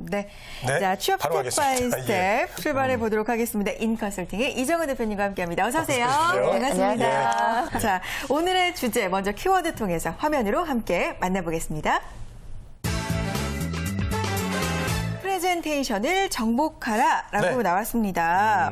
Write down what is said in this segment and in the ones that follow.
네. 네, 자, 취업 바로 스텝 바이 하겠습니다. 스텝 예. 출발해 보도록 하겠습니다. 인컨설팅의 이정은 대표님과 함께합니다. 어서 오세요. 어서 오십시오. 반갑습니다. 자, 오늘의 주제 먼저 키워드 통해서 화면으로 함께 만나보겠습니다. 프레젠테이션을 정복하라라고 네. 나왔습니다.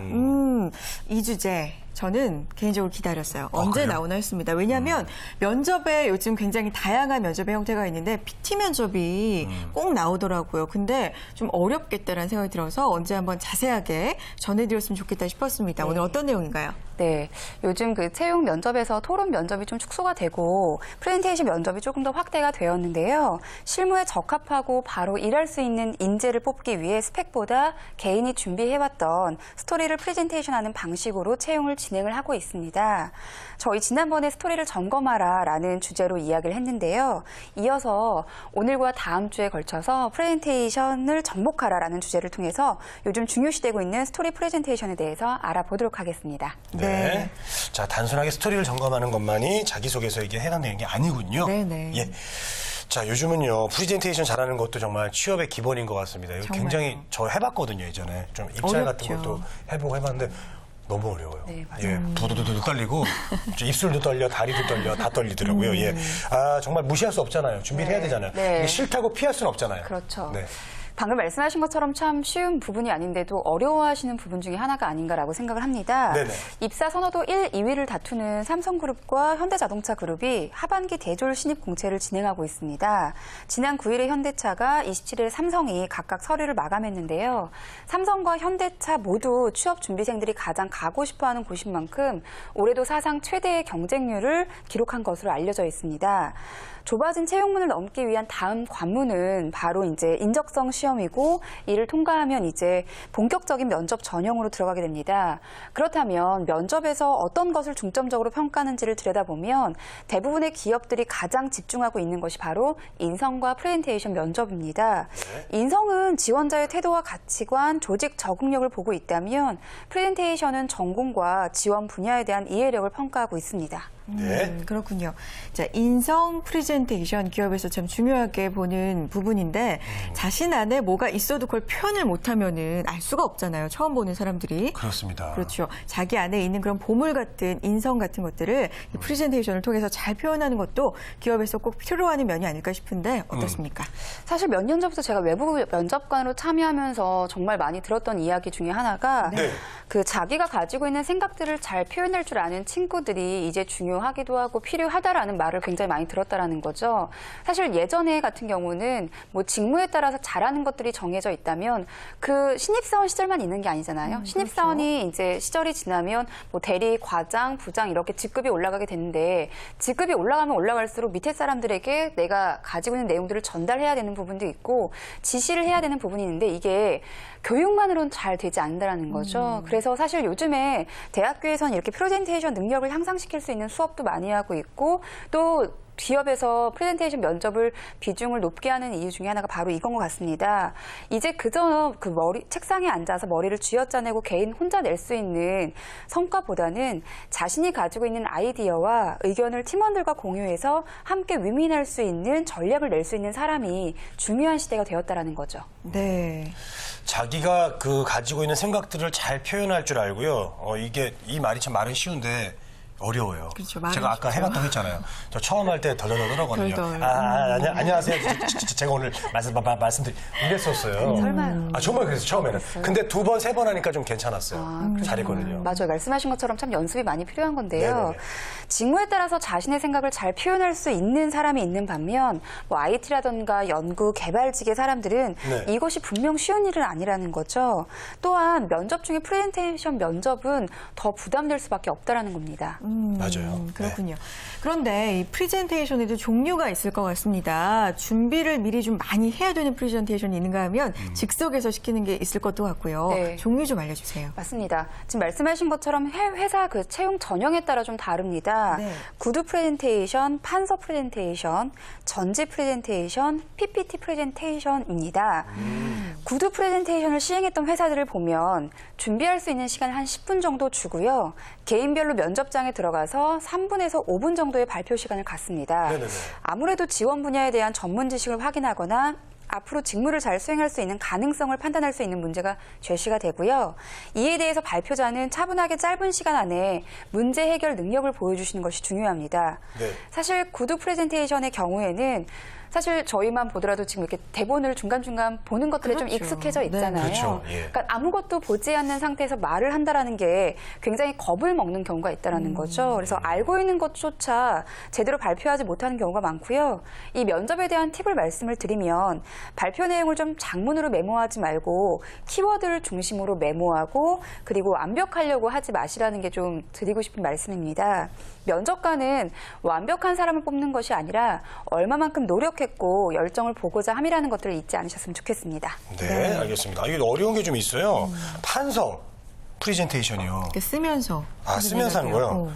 이 주제 저는 개인적으로 기다렸어요. 언제 그래요? 나오나 했습니다. 왜냐하면 면접에 요즘 굉장히 다양한 면접의 형태가 있는데 PT 면접이 꼭 나오더라고요. 근데 좀 어렵겠다라는 생각이 들어서 언제 한번 자세하게 전해드렸으면 좋겠다 싶었습니다. 오늘 어떤 내용인가요? 네, 요즘 그 채용 면접에서 토론 면접이 좀 축소가 되고 프레젠테이션 면접이 조금 더 확대가 되었는데요. 실무에 적합하고 바로 일할 수 있는 인재를 뽑기 위해 스펙보다 개인이 준비해왔던 스토리를 프레젠테이션하는 방식으로 채용을 진행을 하고 있습니다. 저희 지난번에 스토리를 점검하라라는 주제로 이야기를 했는데요. 이어서 오늘과 다음 주에 걸쳐서 프레젠테이션을 정복하라라는 주제를 통해서 요즘 중요시되고 있는 스토리 프레젠테이션에 대해서 알아보도록 하겠습니다. 네. 자, 단순하게 스토리를 점검하는 것만이 자기소개서에게 해당되는 게 아니군요. 네네. 예. 자, 요즘은요, 프레젠테이션 잘하는 것도 정말 취업의 기본인 것 같습니다. 이거 굉장히 저 해봤거든요, 예전에. 좀 입찰 같은 어렵죠. 것도 해보고 해봤는데 너무 어려워요. 네, 맞아요. 예, 부두두두 떨리고 입술도 떨려, 다리도 떨려, 다 떨리더라고요. 예. 아, 정말 무시할 수 없잖아요. 준비를 해야 되잖아요. 네. 이게 싫다고 피할 수는 없잖아요. 그렇죠. 네. 방금 말씀하신 것처럼 참 쉬운 부분이 아닌데도 어려워하시는 부분 중에 하나가 아닌가라고 생각을 합니다. 네네. 입사 선호도 1, 2위를 다투는 삼성그룹과 현대자동차 그룹이 하반기 대졸 신입 공채를 진행하고 있습니다. 지난 9일에 현대차가 27일 삼성이 각각 서류를 마감했는데요. 삼성과 현대차 모두 취업 준비생들이 가장 가고 싶어하는 곳인 만큼 올해도 사상 최대의 경쟁률을 기록한 것으로 알려져 있습니다. 좁아진 채용문을 넘기 위한 다음 관문은 바로 이제 인적성 시험이고 이를 통과하면 이제 본격적인 면접 전형으로 들어가게 됩니다. 그렇다면 면접에서 어떤 것을 중점적으로 평가하는지를 들여다보면 대부분의 기업들이 가장 집중하고 있는 것이 바로 인성과 프레젠테이션 면접입니다. 인성은 지원자의 태도와 가치관, 조직 적응력을 보고 있다면 프레젠테이션은 전공과 지원 분야에 대한 이해력을 평가하고 있습니다. 네. 그렇군요. 자, 인성 프레젠테이션 기업에서 참 중요하게 보는 부분인데 자신 안에 뭐가 있어도 그걸 표현을 못하면은 알 수가 없잖아요. 처음 보는 사람들이. 그렇습니다. 그렇죠. 자기 안에 있는 그런 보물 같은 인성 같은 것들을 이 프레젠테이션을 통해서 잘 표현하는 것도 기업에서 꼭 필요로 하는 면이 아닐까 싶은데 어떻습니까? 사실 몇 년 전부터 제가 외부 면접관으로 참여하면서 정말 많이 들었던 이야기 중에 하나가 네. 그 자기가 가지고 있는 생각들을 잘 표현할 줄 아는 친구들이 이제 중요하기도 하고 필요하다라는 말을 굉장히 많이 들었다라는 거죠. 사실 예전에 같은 경우는 뭐 직무에 따라서 잘하는 것들이 정해져 있다면 그 신입사원 시절만 있는 게 아니잖아요. 신입사원이 이제 시절이 지나면 뭐 대리, 과장, 부장 이렇게 직급이 올라가게 되는데 직급이 올라가면 올라갈수록 밑에 사람들에게 내가 가지고 있는 내용들을 전달해야 되는 부분도 있고 지시를 해야 되는 부분이 있는데 이게 교육만으로는 잘 되지 않는다는 거죠. 그래서 사실 요즘에 대학교에서는 이렇게 프레젠테이션 능력을 향상시킬 수 있는 수업도 많이 하고 있고 또 기업에서 프레젠테이션 면접을 비중을 높게 하는 이유 중에 하나가 바로 이건 것 같습니다. 이제 그저 그 책상에 앉아서 머리를 쥐어짜내고 개인 혼자 낼 수 있는 성과보다는 자신이 가지고 있는 아이디어와 의견을 팀원들과 공유해서 함께 위민할 수 있는 전략을 낼 수 있는 사람이 중요한 시대가 되었다라는 거죠. 네. 자기가 그 가지고 있는 생각들을 잘 표현할 줄 알고요. 이 말이 참 말은 쉬운데 어려워요. 그렇죠, 말은 제가 아까 쉽죠. 해봤다고 했잖아요. 저 처음 할 때 덜덜덜하거든요. 덜덜. 안녕하세요. 제가 오늘 말씀드린 이랬었어요. 설마. 정말 그랬어요, 처음에는. 근데 두 번, 세 번 하니까 좀 괜찮았어요. 잘했거든요. 맞아요. 말씀하신 것처럼 참 연습이 많이 필요한 건데요. 네네네. 직무에 따라서 자신의 생각을 잘 표현할 수 있는 사람이 있는 반면 뭐 IT라든가 연구, 개발직의 사람들은 네. 이것이 분명 쉬운 일은 아니라는 거죠. 또한 면접 중에 프레젠테이션 면접은 더 부담될 수밖에 없다라는 겁니다. 맞아요. 그렇군요. 그런데 이 프레젠테이션에도 종류가 있을 것 같습니다. 준비를 미리 좀 많이 해야 되는 프레젠테이션이 있는가 하면 즉석에서 시키는 게 있을 것도 같고요. 네. 종류 좀 알려주세요. 맞습니다. 지금 말씀하신 것처럼 회사 그 채용 전형에 따라 좀 다릅니다. 네. 구두 프레젠테이션, 판서 프레젠테이션, 전지 프레젠테이션, PPT 프레젠테이션입니다. 구두 프레젠테이션을 시행했던 회사들을 보면 준비할 수 있는 시간 한 10분 정도 주고요. 개인별로 면접장에 들어가서 3분에서 5분 정도의 발표 시간을 갖습니다. 네네네. 아무래도 지원 분야에 대한 전문 지식을 확인하거나 앞으로 직무를 잘 수행할 수 있는 가능성을 판단할 수 있는 문제가 제시가 되고요. 이에 대해서 발표자는 차분하게 짧은 시간 안에 문제 해결 능력을 보여주시는 것이 중요합니다. 네. 사실 구두 프레젠테이션의 경우에는 사실 저희만 보더라도 지금 이렇게 대본을 중간중간 보는 것들에 좀 그렇죠. 익숙해져 네. 있잖아요. 그렇죠. 예. 그러니까 아무것도 보지 않는 상태에서 말을 한다라는 게 굉장히 겁을 먹는 경우가 있다라는 거죠. 그래서 알고 있는 것조차 제대로 발표하지 못하는 경우가 많고요. 이 면접에 대한 팁을 말씀을 드리면 발표 내용을 좀 장문으로 메모하지 말고 키워드를 중심으로 메모하고 그리고 완벽하려고 하지 마시라는 게 좀 드리고 싶은 말씀입니다. 면접관은 완벽한 사람을 뽑는 것이 아니라 얼마만큼 노력했고 열정을 보고자 함이라는 것들을 잊지 않으셨으면 좋겠습니다. 네, 알겠습니다. 이게 어려운 게 좀 있어요. 판서 프레젠테이션이요. 이렇게 쓰면서. 쓰면서 하는 거요?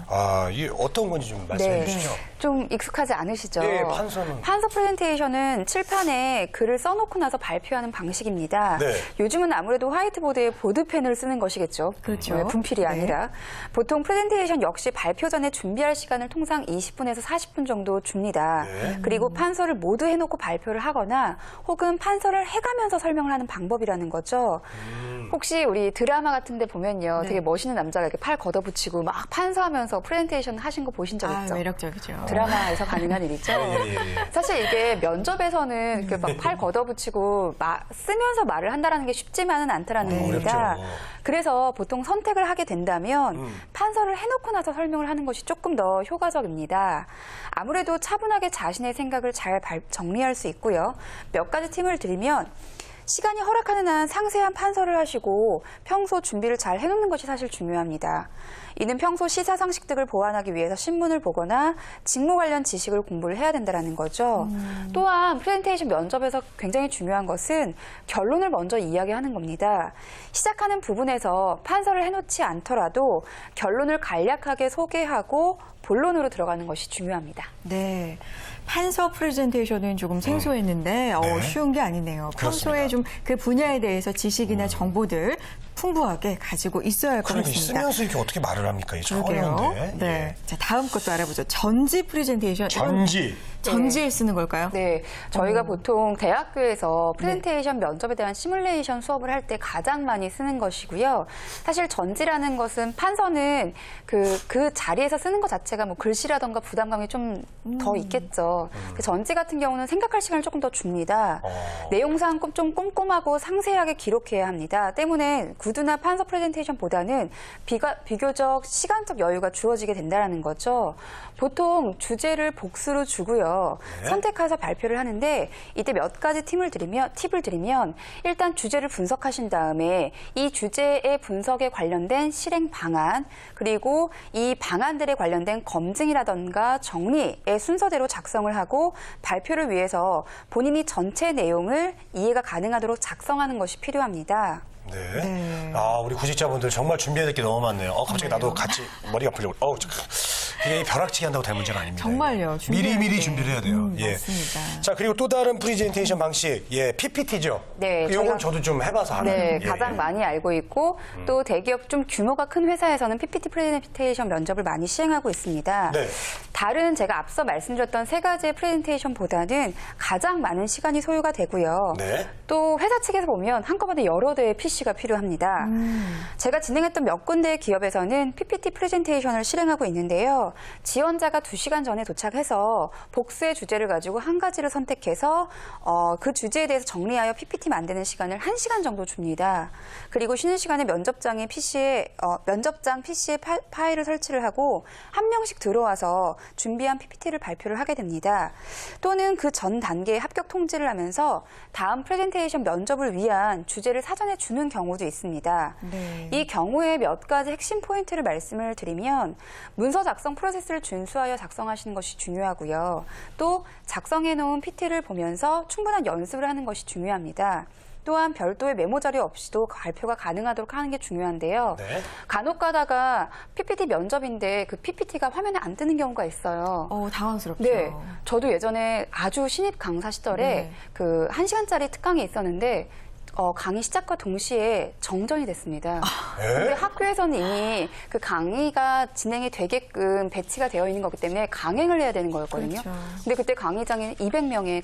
이게 어떤 건지 좀 말씀해 주시죠. 좀 익숙하지 않으시죠? 네, 판서는. 판서 프레젠테이션은 칠판에 글을 써놓고 나서 발표하는 방식입니다. 네. 요즘은 아무래도 화이트보드에 보드펜을 쓰는 것이겠죠. 그렇죠. 네, 분필이 네. 아니라. 보통 프레젠테이션 역시 발표 전에 준비할 시간을 통상 20분에서 40분 정도 줍니다. 네. 그리고 판서를 모두 해놓고 발표를 하거나 혹은 판서를 해가면서 설명을 하는 방법이라는 거죠. 혹시 우리 드라마 같은 데 보면요. 네. 되게 멋있는 남자가 이렇게 팔 걷어붙이고 막 판서하면서 프레젠테이션 하신 거 보신 적 있죠? 매력적이죠. 드라마에서 가능한 일이죠. 예. 사실 이게 면접에서는 이렇게 막 팔 걷어붙이고 쓰면서 말을 한다는 게 쉽지만은 않다라는 겁니다. 어렵죠. 그래서 보통 선택을 하게 된다면 판서를 해놓고 나서 설명을 하는 것이 조금 더 효과적입니다. 아무래도 차분하게 자신의 생각을 잘 정리할 수 있고요. 몇 가지 팁을 드리면 시간이 허락하는 한 상세한 판서를 하시고 평소 준비를 잘 해놓는 것이 사실 중요합니다. 이는 평소 시사상식 등을 보완하기 위해서 신문을 보거나 직무 관련 지식을 공부를 해야 된다는 거죠. 또한 프레젠테이션 면접에서 굉장히 중요한 것은 결론을 먼저 이야기하는 겁니다. 시작하는 부분에서 판서를 해놓지 않더라도 결론을 간략하게 소개하고 본론으로 들어가는 것이 중요합니다. 네. 판서 프레젠테이션은 조금 생소했는데 네. 쉬운 게 아니네요. 평소에 그렇습니다. 좀 그 분야에 대해서 지식이나 정보들 풍부하게 가지고 있어야 할 것 그러니까 같습니다. 쓰면서 이렇게 어떻게 말을 합니까? 이게 참 그러게요. 어려운데. 네. 예. 자, 다음 것도 알아보죠. 전지 프레젠테이션. 이건 전지. 전지에 쓰는 걸까요? 네, 저희가 보통 대학교에서 프레젠테이션 면접에 대한 시뮬레이션 수업을 할 때 가장 많이 쓰는 것이고요. 사실 전지라는 것은 판서는 그 자리에서 쓰는 것 자체가 뭐 글씨라던가 부담감이 좀 더 있겠죠. 그 전지 같은 경우는 생각할 시간을 조금 더 줍니다. 내용상 좀 꼼꼼하고 상세하게 기록해야 합니다. 때문에 구두나 판서 프레젠테이션보다는 비교적 시간적 여유가 주어지게 된다는 거죠. 보통 주제를 복수로 주고요. 네. 선택해서 발표를 하는데 이때 몇 가지 팁을 드리면 일단 주제를 분석하신 다음에 이 주제의 분석에 관련된 실행 방안 그리고 이 방안들에 관련된 검증이라던가 정리의 순서대로 작성을 하고 발표를 위해서 본인이 전체 내용을 이해가 가능하도록 작성하는 것이 필요합니다. 네. 네. 우리 구직자분들 정말 준비해야 될 게 너무 많네요. 갑자기 나도 같이 머리가 풀리고. 이게 벼락치기 한다고 될 문제가 아닙니다. 정말요. 미리미리 때. 준비를 해야 돼요. 예. 맞습니다. 자, 그리고 또 다른 프레젠테이션 방식, PPT죠. 네, 이건 저도 좀 해봐서 하는. 네, 예. 가장 많이 알고 있고 또 대기업 좀 규모가 큰 회사에서는 PPT 프레젠테이션 면접을 많이 시행하고 있습니다. 네. 다른 제가 앞서 말씀드렸던 세 가지의 프레젠테이션보다는 가장 많은 시간이 소요가 되고요. 네. 또 회사 측에서 보면 한꺼번에 여러 대의 PC가 필요합니다. 제가 진행했던 몇 군데의 기업에서는 PPT 프레젠테이션을 실행하고 있는데요. 지원자가 2시간 전에 도착해서 복수의 주제를 가지고 한 가지를 선택해서 그 주제에 대해서 정리하여 PPT 만드는 시간을 1시간 정도 줍니다. 그리고 쉬는 시간에 면접장 PC에 파일을 설치를 하고 한 명씩 들어와서 준비한 PPT를 발표를 하게 됩니다. 또는 그 전 단계에 합격 통지를 하면서 다음 프레젠테이션 면접을 위한 주제를 사전에 주는 경우도 있습니다. 네. 이 경우에 몇 가지 핵심 포인트를 말씀을 드리면 문서 작성 프로세스를 준수하여 작성하시는 것이 중요하고요. 또 작성해 놓은 PT를 보면서 충분한 연습을 하는 것이 중요합니다. 또한 별도의 메모 자료 없이도 발표가 가능하도록 하는 게 중요한데요. 네. 간혹 가다가 PPT 면접인데 그 PPT가 화면에 안 뜨는 경우가 있어요. 당황스럽죠. 네, 저도 예전에 아주 신입 강사 시절에 네. 그 1시간짜리 특강이 있었는데 강의 시작과 동시에 정전이 됐습니다. 근데 학교에서는 이미 그 강의가 진행이 되게끔 배치가 되어 있는 거기 때문에 강행을 해야 되는 거였거든요. 그렇죠. 근데 그때 강의장에 200명의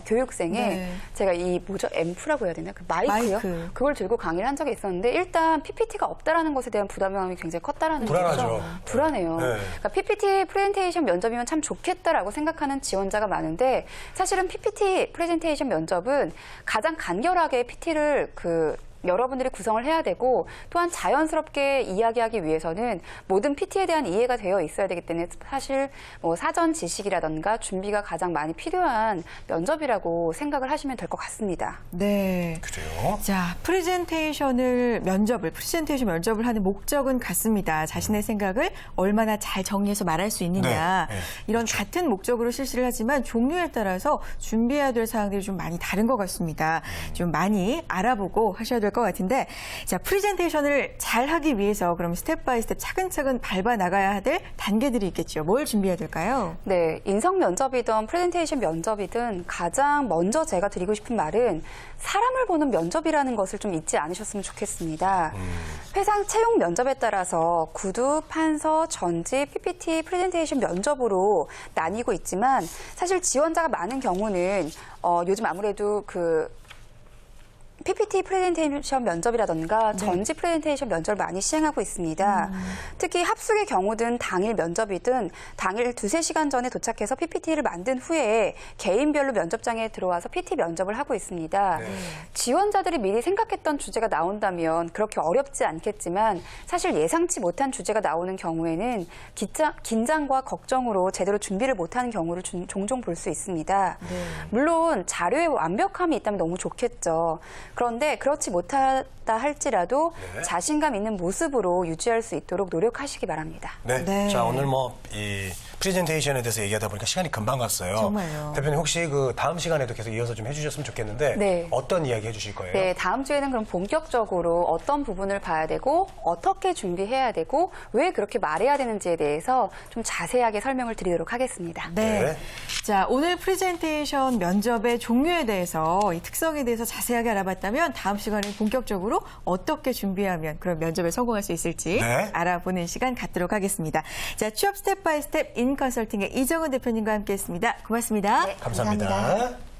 교육생에 네. 제가 이 뭐죠? 앰프라고 해야 되나? 그 마이크요? 마이크. 그걸 들고 강의를 한 적이 있었는데 일단 PPT가 없다라는 것에 대한 부담감이 굉장히 컸다라는 불안하죠. 거죠. 불안해요. 네. 그러니까 PPT 프레젠테이션 면접이면 참 좋겠다라고 생각하는 지원자가 많은데 사실은 PPT 프레젠테이션 면접은 가장 간결하게 PT를 여러분들이 구성을 해야 되고 또한 자연스럽게 이야기하기 위해서는 모든 PT에 대한 이해가 되어 있어야 되기 때문에 사실 뭐 사전 지식이라던가 준비가 가장 많이 필요한 면접이라고 생각을 하시면 될 것 같습니다. 네. 그래요? 자, 프레젠테이션 면접을 하는 목적은 같습니다. 자신의 생각을 얼마나 잘 정리해서 말할 수 있느냐. 네, 네. 이런 같은 목적으로 실시를 하지만 종류에 따라서 준비해야 될 사항들이 좀 많이 다른 것 같습니다. 좀 많이 알아보고 하셔야 될 것 같은데, 자, 프레젠테이션을 잘 하기 위해서 그럼 스텝 바이 스텝 차근차근 밟아 나가야 될 단계들이 있겠죠. 뭘 준비해야 될까요? 네, 인성 면접이든 프레젠테이션 면접이든 가장 먼저 제가 드리고 싶은 말은 사람을 보는 면접이라는 것을 좀 잊지 않으셨으면 좋겠습니다. 회사 채용 면접에 따라서 구두, 판서, 전지, PPT, 프레젠테이션 면접으로 나뉘고 있지만 사실 지원자가 많은 경우는 요즘 아무래도 PPT 프레젠테이션 면접이라던가 전지 프레젠테이션 면접을 많이 시행하고 있습니다. 특히 합숙의 경우든 당일 면접이든 당일 2-3시간 전에 도착해서 PPT를 만든 후에 개인별로 면접장에 들어와서 PT 면접을 하고 있습니다. 네. 지원자들이 미리 생각했던 주제가 나온다면 그렇게 어렵지 않겠지만 사실 예상치 못한 주제가 나오는 경우에는 긴장과 걱정으로 제대로 준비를 못하는 경우를 종종 볼 수 있습니다. 네. 물론 자료에 완벽함이 있다면 너무 좋겠죠. 그런데 그렇지 못하다 할지라도 네. 자신감 있는 모습으로 유지할 수 있도록 노력하시기 바랍니다. 네. 네. 자, 오늘 이 프레젠테이션에 대해서 얘기하다 보니까 시간이 금방 갔어요. 정말요. 대표님 혹시 다음 시간에도 계속 이어서 좀 해주셨으면 좋겠는데 네. 어떤 이야기 해주실 거예요? 네, 다음 주에는 그럼 본격적으로 어떤 부분을 봐야 되고 어떻게 준비해야 되고 왜 그렇게 말해야 되는지에 대해서 좀 자세하게 설명을 드리도록 하겠습니다. 네. 네. 자, 오늘 프레젠테이션 면접의 종류에 대해서 이 특성에 대해서 자세하게 알아봤다면 다음 시간에 본격적으로 어떻게 준비하면 그런 면접에 성공할 수 있을지 네. 알아보는 시간 갖도록 하겠습니다. 자, 취업 스텝 바이 스텝 인컨설팅의 이정은 대표님과 함께했습니다. 고맙습니다. 네, 감사합니다.